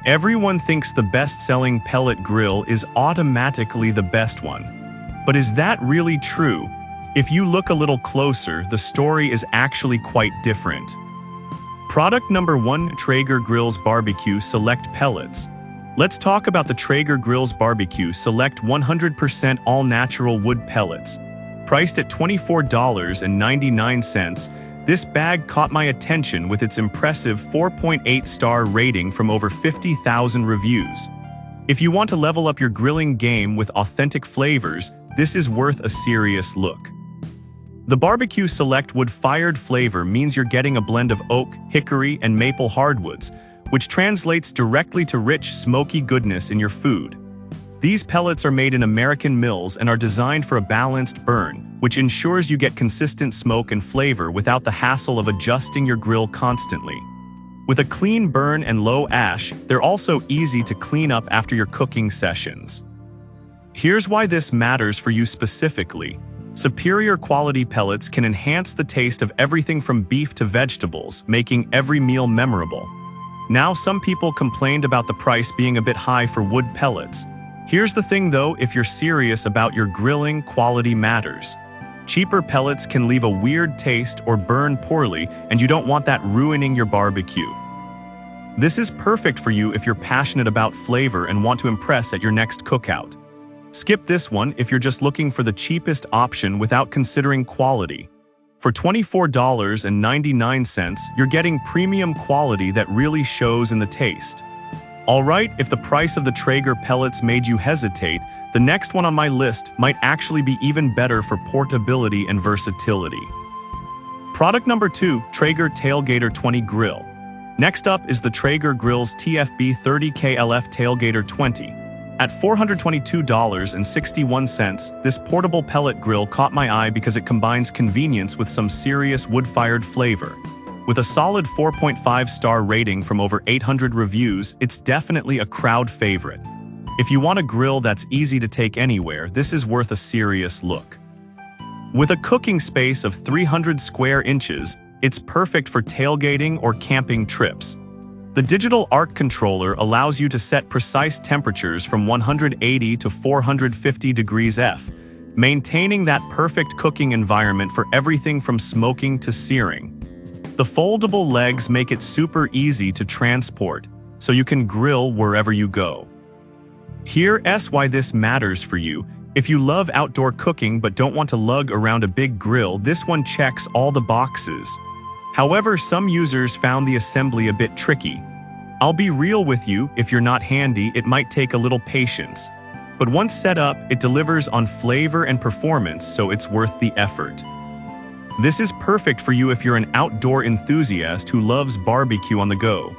Everyone thinks the best-selling pellet grill is automatically the best one. But is that really true? If you look a little closer, the story is actually quite different. Product number 1, Traeger Grills Barbecue Select Pellets. Let's talk about the Traeger Grills Barbecue Select 100% all-natural wood pellets. Priced at $24.99, this bag caught my attention with its impressive 4.8-star rating from over 50,000 reviews. If you want to level up your grilling game with authentic flavors, this is worth a serious look. The Barbecue Select wood-fired flavor means you're getting a blend of oak, hickory, and maple hardwoods, which translates directly to rich, smoky goodness in your food. These pellets are made in American mills and are designed for a balanced burn, which ensures you get consistent smoke and flavor without the hassle of adjusting your grill constantly. With a clean burn and low ash, they're also easy to clean up after your cooking sessions. Here's why this matters for you specifically. Superior quality pellets can enhance the taste of everything from beef to vegetables, making every meal memorable. Now, some people complained about the price being a bit high for wood pellets. Here's the thing though, if you're serious about your grilling, quality matters. Cheaper pellets can leave a weird taste or burn poorly, and you don't want that ruining your barbecue. This is perfect for you if you're passionate about flavor and want to impress at your next cookout. Skip this one if you're just looking for the cheapest option without considering quality. For $24.99, you're getting premium quality that really shows in the taste. Alright, if the price of the Traeger pellets made you hesitate, the next one on my list might actually be even better for portability and versatility. Product number 2, Traeger Tailgater 20 Grill. Next up is the Traeger Grills TFB 30K LF Tailgater 20. At $422.61, this portable pellet grill caught my eye because it combines convenience with some serious wood-fired flavor. With a solid 4.5-star rating from over 800 reviews, it's definitely a crowd favorite. If you want a grill that's easy to take anywhere, this is worth a serious look. With a cooking space of 300 square inches, it's perfect for tailgating or camping trips. The digital arc controller allows you to set precise temperatures from 180 to 450 degrees F, maintaining that perfect cooking environment for everything from smoking to searing. The foldable legs make it super easy to transport, so you can grill wherever you go. Here's why this matters for you. If you love outdoor cooking but don't want to lug around a big grill, this one checks all the boxes. However, some users found the assembly a bit tricky. I'll be real with you, if you're not handy, it might take a little patience. But once set up, it delivers on flavor and performance, so it's worth the effort. This is perfect for you if you're an outdoor enthusiast who loves barbecue on the go.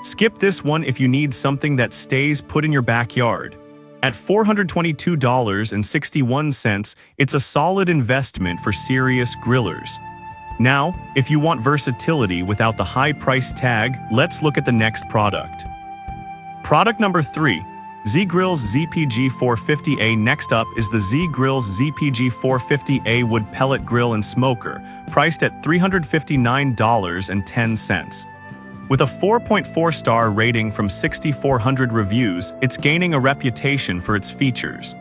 Skip this one if you need something that stays put in your backyard. At $422.61, it's a solid investment for serious grillers. Now, if you want versatility without the high price tag, let's look at the next product. Product number 3, Z-Grill's ZPG 450A. Next up is the Z-Grill's ZPG 450A wood pellet grill and smoker, priced at $359.10. With a 4.4-star rating from 6,400 reviews, it's gaining a reputation for its features.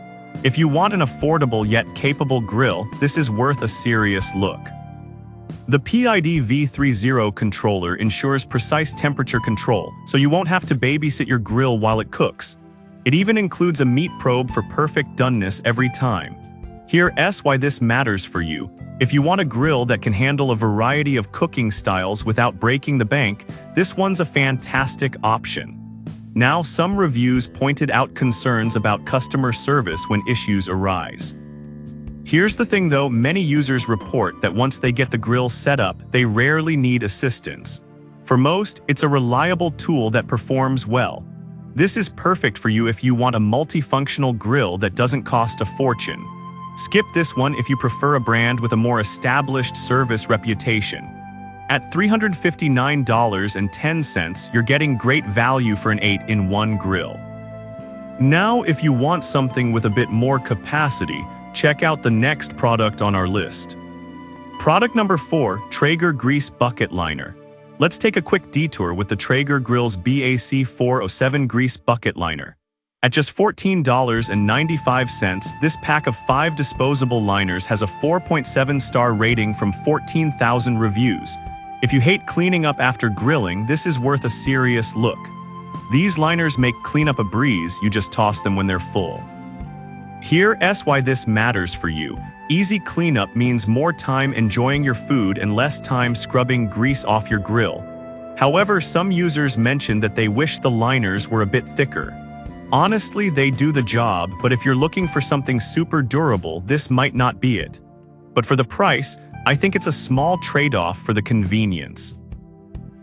If you want an affordable yet capable grill, this is worth a serious look. The PID V30 controller ensures precise temperature control, so you won't have to babysit your grill while it cooks. It even includes a meat probe for perfect doneness every time. Here's why this matters for you. If you want a grill that can handle a variety of cooking styles without breaking the bank, this one's a fantastic option. Now, some reviews pointed out concerns about customer service when issues arise. Here's the thing though, many users report that once they get the grill set up, they rarely need assistance. For most, it's a reliable tool that performs well. This is perfect for you if you want a multifunctional grill that doesn't cost a fortune. Skip this one if you prefer a brand with a more established service reputation. At $359.10, you're getting great value for an 8-in-1 grill. Now, if you want something with a bit more capacity, check out the next product on our list. Product number 4, Traeger Grease Bucket Liner. Let's take a quick detour with the Traeger Grill's BAC 407 Grease Bucket Liner. At just $14.95, this pack of 5 disposable liners has a 4.7-star rating from 14,000 reviews. If you hate cleaning up after grilling, this is worth a serious look. These liners make cleanup a breeze, you just toss them when they're full. Here's why this matters for you. Easy cleanup means more time enjoying your food and less time scrubbing grease off your grill. However, some users mentioned that they wish the liners were a bit thicker. Honestly, they do the job, but if you're looking for something super durable, this might not be it. But for the price, I think it's a small trade-off for the convenience.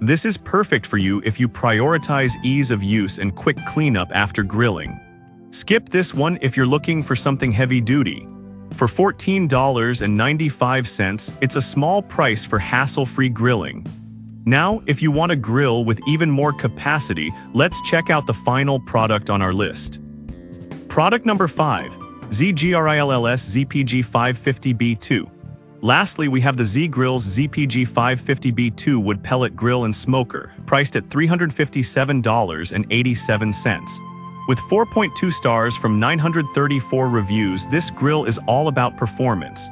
This is perfect for you if you prioritize ease of use and quick cleanup after grilling. Skip this one if you're looking for something heavy-duty. For $14.95, it's a small price for hassle-free grilling. Now, if you want a grill with even more capacity, let's check out the final product on our list. Product number 5, ZGRILLS ZPG 550B2. Lastly, we have the Z-Grill's ZPG 550B2 wood pellet grill and smoker, priced at $357.87. With 4.2 stars from 934 reviews, this grill is all about performance.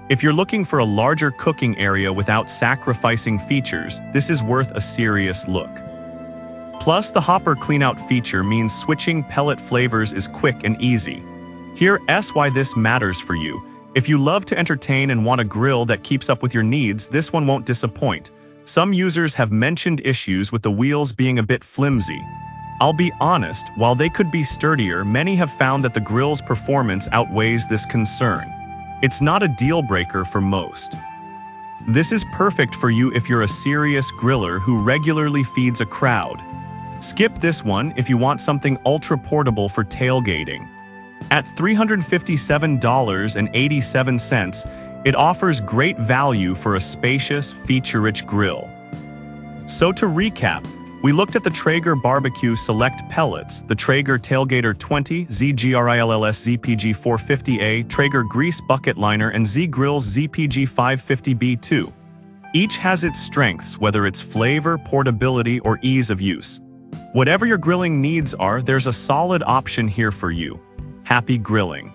If you're looking for a larger cooking area without sacrificing features, this is worth a serious look. Plus, the hopper cleanout feature means switching pellet flavors is quick and easy. Here's why this matters for you. If you love to entertain and want a grill that keeps up with your needs, this one won't disappoint. Some users have mentioned issues with the wheels being a bit flimsy. I'll be honest, while they could be sturdier, many have found that the grill's performance outweighs this concern. It's not a deal breaker for most. This is perfect for you if you're a serious griller who regularly feeds a crowd. Skip this one if you want something ultra-portable for tailgating. At $357.87, it offers great value for a spacious, feature-rich grill. So to recap, we looked at the Traeger Barbecue Select Pellets, the Traeger Tailgater 20, ZGRILLS ZPG 450A, Traeger Grease Bucket Liner, and Z-Grill's ZPG 550B2. Each has its strengths, whether it's flavor, portability, or ease of use. Whatever your grilling needs are, there's a solid option here for you. Happy grilling!